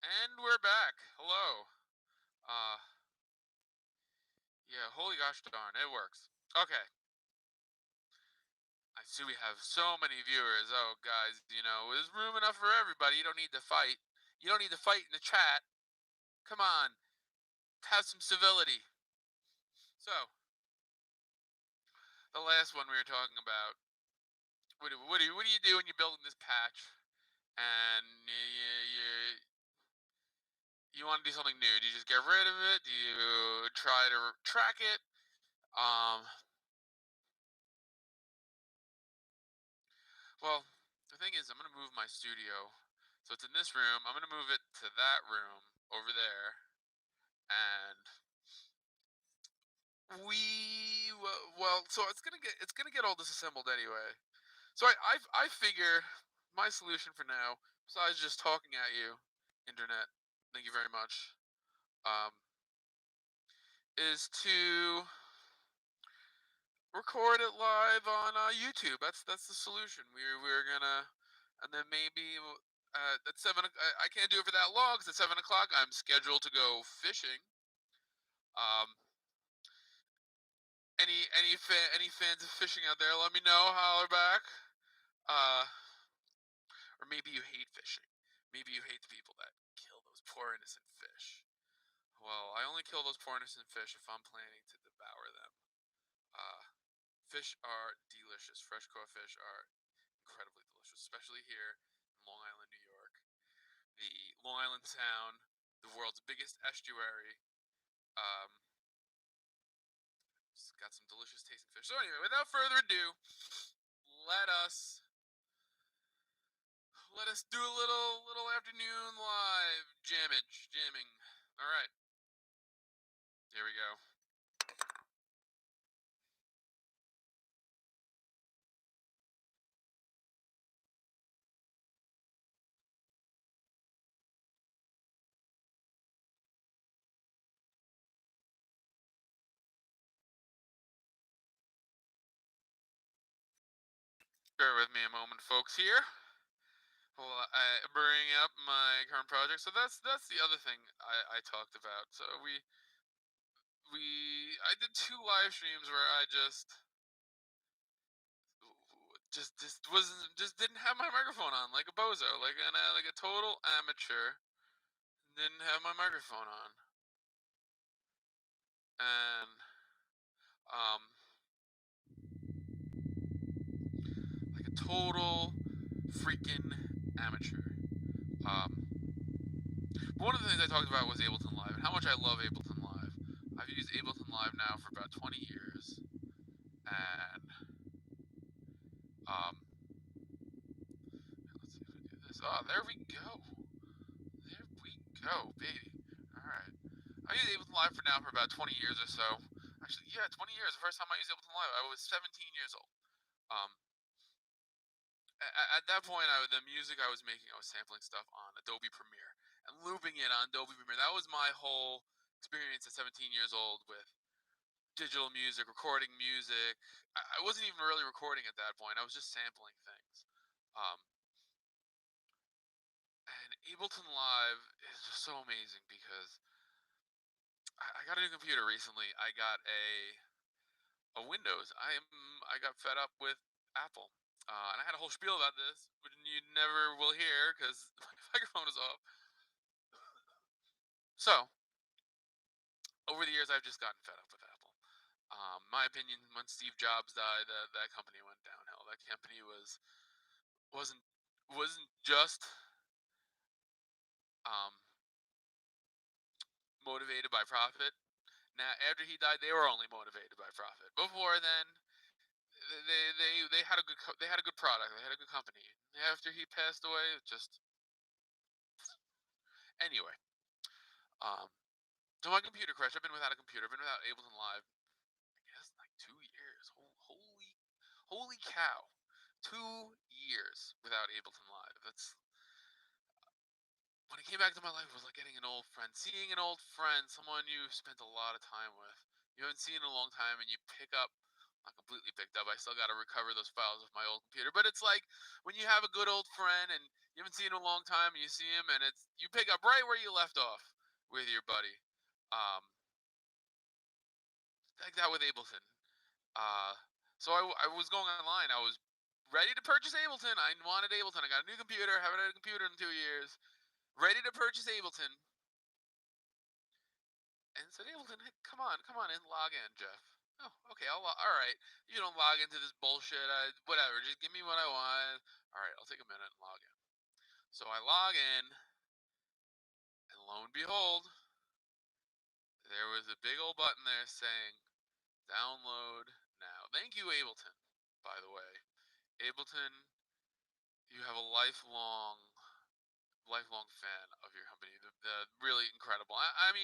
And we're back. Hello. Uh, yeah, holy gosh darn, it works. Okay. I see we have so many viewers. Oh, guys, there's room enough for everybody. You don't need to fight. You don't need to fight in the chat. Come on, have some civility. So, the last one we were talking about. What do you do when you're building this patch and you want to do something new? Do you just get rid of it? Do you try to track it? Um, Well, the thing is, I'm gonna move my studio, so it's in this room. I'm gonna move it to that room over there, and so it's gonna get all disassembled anyway. So I figure my solution for now, besides just talking at you, internet, thank you very much, um, is to record it live on YouTube. That's the solution. We're gonna, and then maybe at I can't do it for that long because at 7 o'clock I'm scheduled to go fishing. Um, any fans of fishing out there? Let me know. Holler back. Uh, or maybe you hate fishing. Maybe you hate the people that kill those poor innocent fish. Well, I only kill those poor innocent fish if I'm planning to devour them. Uh, Fish are delicious. Fresh caught fish are incredibly delicious, especially here in Long Island, New York. The Long Island Sound, the world's biggest estuary. Um, it's got some delicious tasting fish. So anyway, without further ado, let us let us do a little afternoon live jamming. All right, here we go. Bear with me a moment, folks. Here. Well, I bring up my current project. So that's the other thing I talked about. So I did two live streams where I just didn't have my microphone on like a bozo, like a total amateur. Didn't have my microphone on, and um, like a total freaking amateur. Um, one of the things I talked about was Ableton Live and how much I love Ableton Live. I've used Ableton Live now for about 20 years, and um, let's see if I do this. Oh, there we go. There we go, baby. All right. I used Ableton Live for about 20 years or so. Actually, yeah, 20 years. The first time I used Ableton Live, I was 17 years old. Um, at that point, the music I was making, I was sampling stuff on Adobe Premiere and looping it on Adobe Premiere. That was my whole experience at 17 years old with digital music, recording music. I wasn't even really recording at that point. I was just sampling things. Um, and Ableton Live is just so amazing because I got a new computer recently. I got a Windows. I got fed up with Apple, and I had a whole spiel about this, which you never will hear because my microphone is off. So over the years, I've just gotten fed up with Apple. My opinion, when Steve Jobs died, that company went downhill. That company wasn't wasn't just um, motivated by profit. Now, after he died, they were only motivated by profit. Before then, they had they had a good product. They had a good company. After he passed away, it just anyway. Um, so my computer crashed. I've been without a computer. I've been without Ableton Live. I guess like 2 years. Holy cow! 2 years without Ableton Live. That's when it came back to my life. It was like getting an old friend, seeing an old friend, someone you spent a lot of time with. You haven't seen in a long time, and you pick up. Not completely picked up. I still got to recover those files of my old computer. But it's like when you have a good old friend and You haven't seen him in a long time, and you see him, and it's you pick up right where you left off with your buddy. Um, like that with Ableton. Uh, so I was going online. I was ready to purchase Ableton. I wanted Ableton. I got a new computer. Haven't had a computer in 2 years. Ready to purchase Ableton, and said, Ableton, hey, come on in, log in, Jeff. Oh, okay. All right. You don't log into this bullshit. Whatever. Just give me what I want. All right. I'll take a minute and log in. So I log in, and lo and behold, there was a big old button there saying download now. Thank you, Ableton. By the way, Ableton, you have a lifelong fan of your company. The really incredible. I'm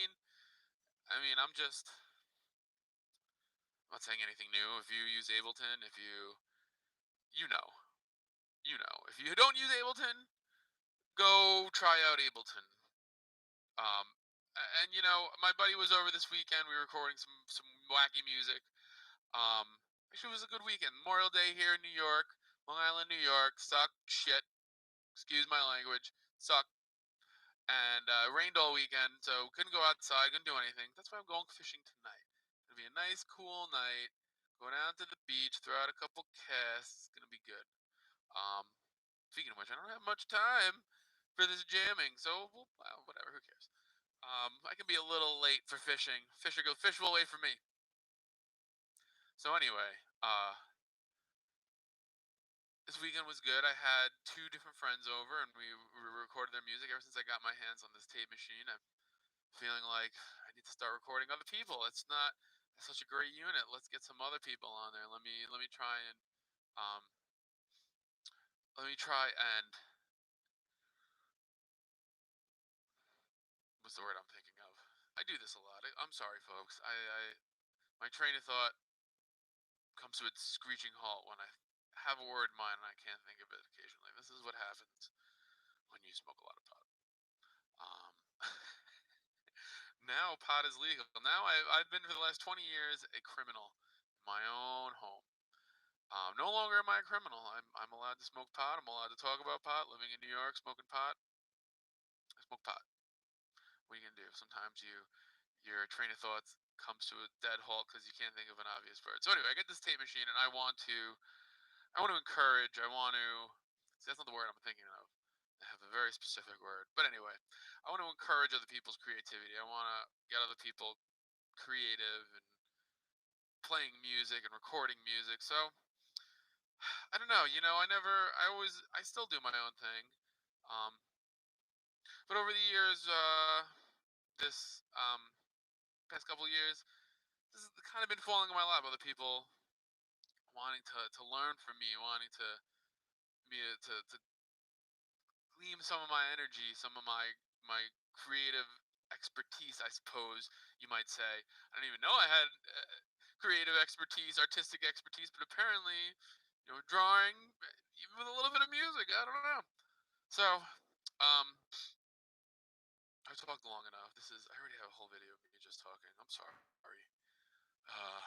not saying anything new. If you use Ableton, if you know, you know. If you don't use Ableton, go try out Ableton. Um, and my buddy was over this weekend. We were recording some wacky music. Actually, it was a good weekend. Memorial Day here in New York, Long Island, New York. Suck shit. Excuse my language. Suck. And rained all weekend, so couldn't go outside, couldn't do anything. That's why I'm going fishing tonight. It'll be a nice, cool night. Go down to the beach, throw out a couple casts. It's gonna be good. Um, Speaking of which, I don't have much time for this jamming, so whatever. Who cares? I can be a little late for fishing. Fish will wait for me. So anyway, this weekend was good. I had two different friends over, and we recorded their music. Ever since I got my hands on this tape machine, I'm feeling like I need to start recording other people. It's not such a great unit. Let's get some other people on there. Let me try and um let me try and what's the word I'm thinking of? I do this a lot. I'm sorry, folks. I my train of thought comes to a screeching halt when I have a word in mind and I can't think of it occasionally. This is what happens when you smoke a lot of pot. Um, Now pot is legal. Now I've been for the last 20 years a criminal in my own home. No longer am I a criminal. I'm allowed to smoke pot. I'm allowed to talk about pot. Living in New York, smoking pot. I smoke pot. What are you gonna do? Sometimes your train of thoughts comes to a dead halt because you can't think of an obvious word. So anyway, I get this tape machine and I want to encourage. I want to see that's not the word I'm thinking of. I have a very specific word. But anyway, I want to encourage other people's creativity. I want to get other people creative and playing music and recording music. So I don't know. I still do my own thing. Um, but over the years, this past couple of years, this has kind of been falling in my lap. Other people wanting to learn from me, wanting to glean some of my energy, some of my creative expertise, I suppose you might say. I don't even know I had creative expertise, artistic expertise, but apparently, drawing, even with a little bit of music, I don't know. So, um, I've talked long enough. I already have a whole video of me just talking. I'm sorry. Uh,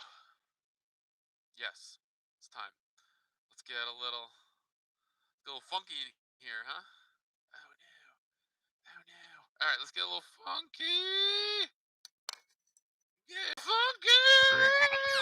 yes, it's time. Let's get a little funky here, huh? Oh no, oh no. All right, let's get a little funky. Get funky.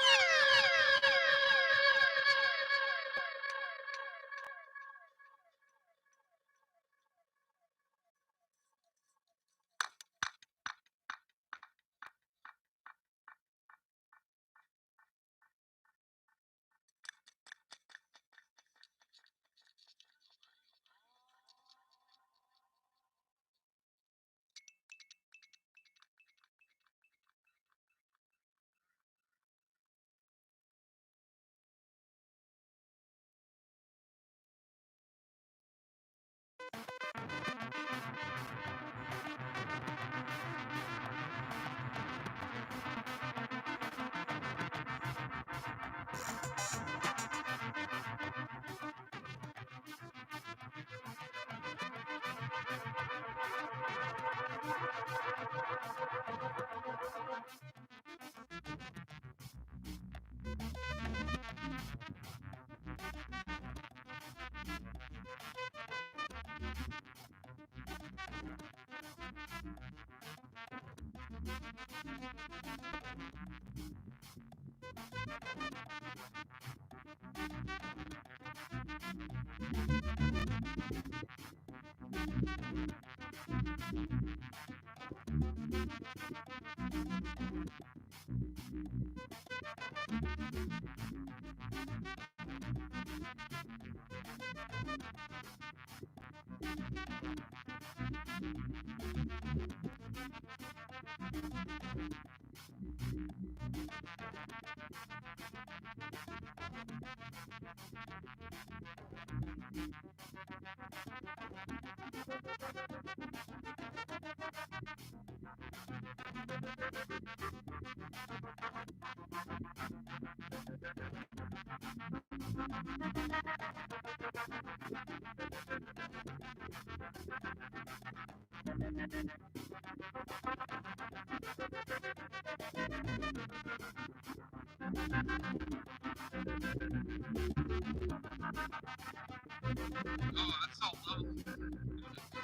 Oh, that's so low.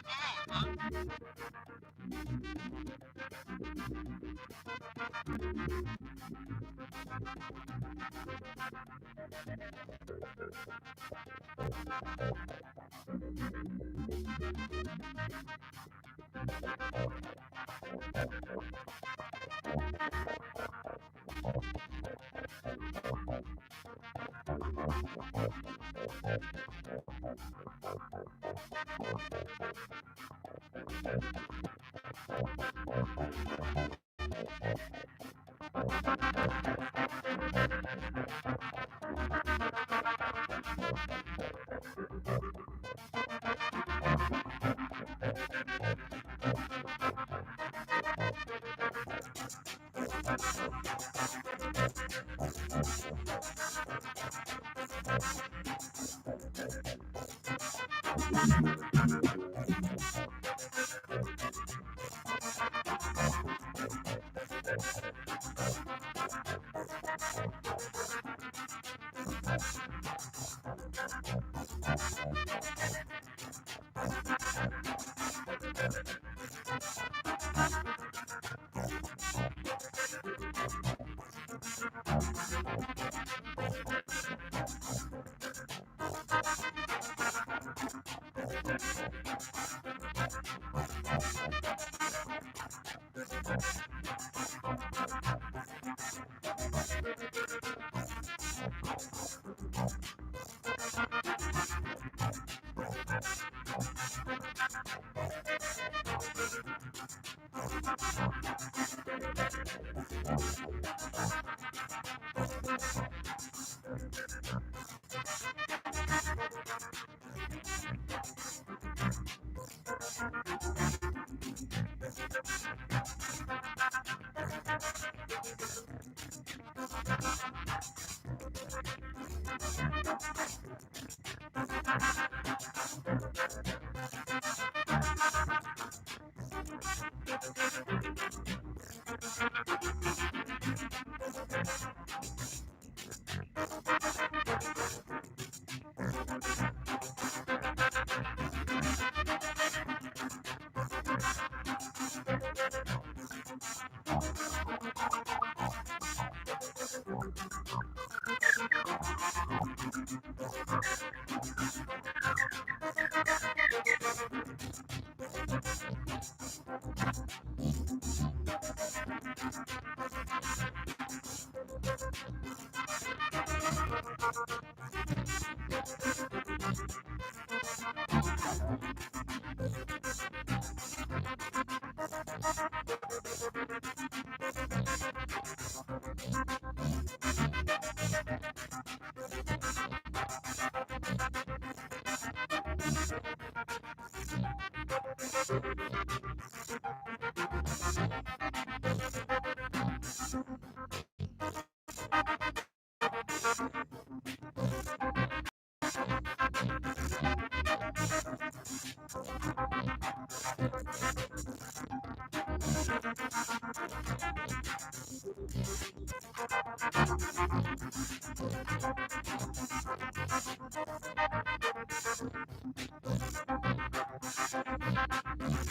Oh,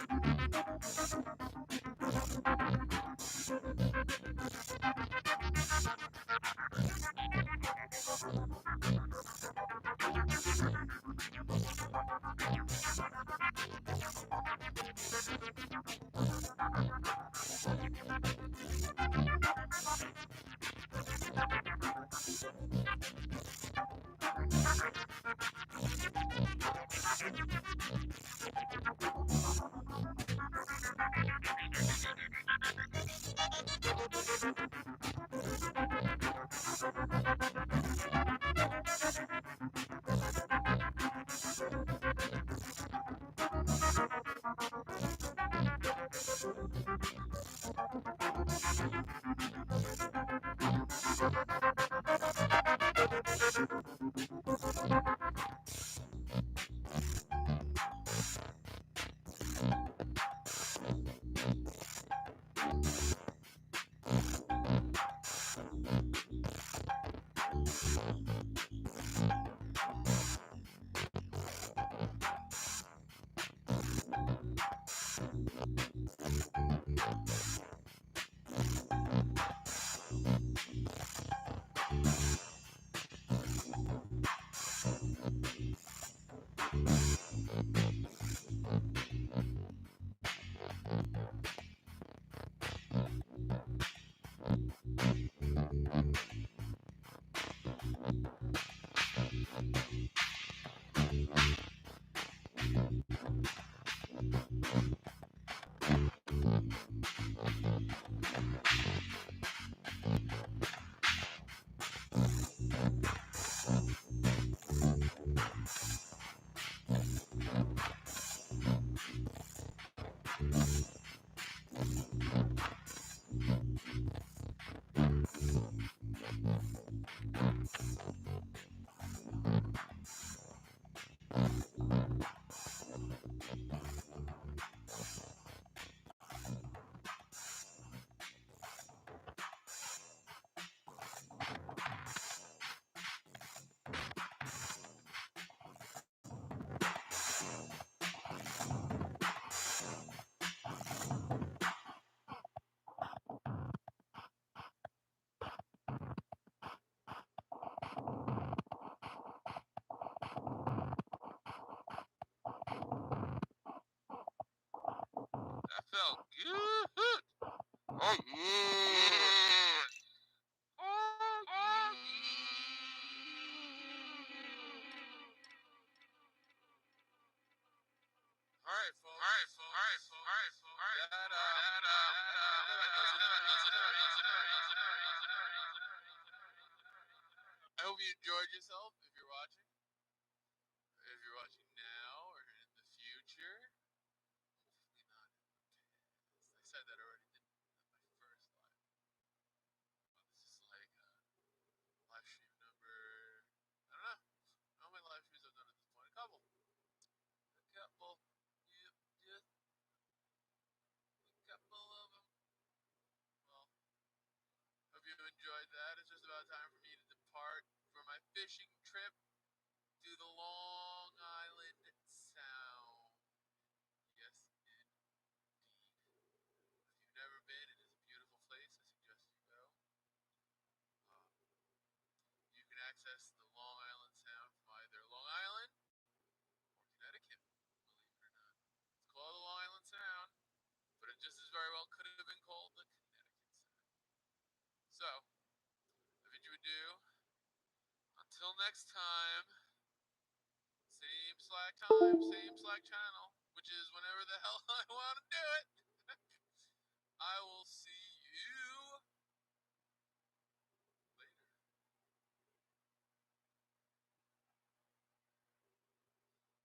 huh? felt good. Oh, yeah. All right, folks. All right, folks. All right, folks. All right, folks. All right. I hope you enjoyed yourself if you're watching. If you're watching now or in the future. Hopefully not in the past. I said that already, didn't I? My first live. Well, this is like live stream number. I don't know. How many live streams I've done at this point? A couple. A couple. Yep, just a couple of them. Well, hope you enjoyed that. It's just about time for me to depart for my fishing trip to the Long Island Sound. Yes, indeed. If you've never been, it is a beautiful place. I suggest you go. You can access the Long Island Sound from either Long Island or Connecticut, believe it or not. It's called the Long Island Sound, but it just as very well could have been called the Connecticut Sound. So, if you would do, until next time, same Slack time, same Slack channel, which is whenever the hell I want to do it. I will see you